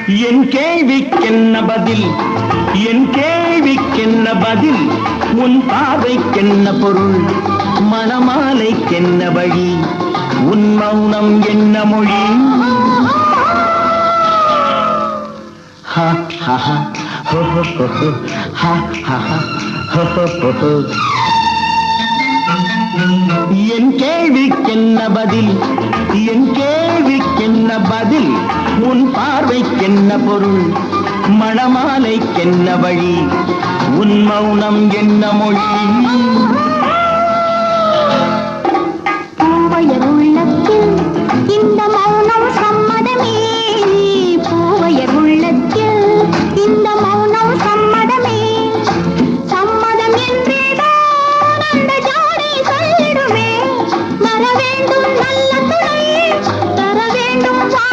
என் கேள்விக்கென்ன பதில், என் கேள்விக்கென்ன பதில், உன் பார்வைக்கென்ன பொருள், மணமாலைக்கென்ன வழி, உன் மௌனம் என்ன மொழி? ஹா ஹா ஹா ஹோ ஹோ ஹோ ஹா ஹா ஹா ஹோ ஹோ ஹோ. என் கேள்விக்கென்ன பதில், என் கேள்விக்கென்ன பதில், உன் பார்வைக்கென்ன பொருள், மணமாலைக்கென்ன வழி, உன் மௌனம் என்ன மொழி? உள்ளத்தில் இந்த மௌனம் சம்மதமே.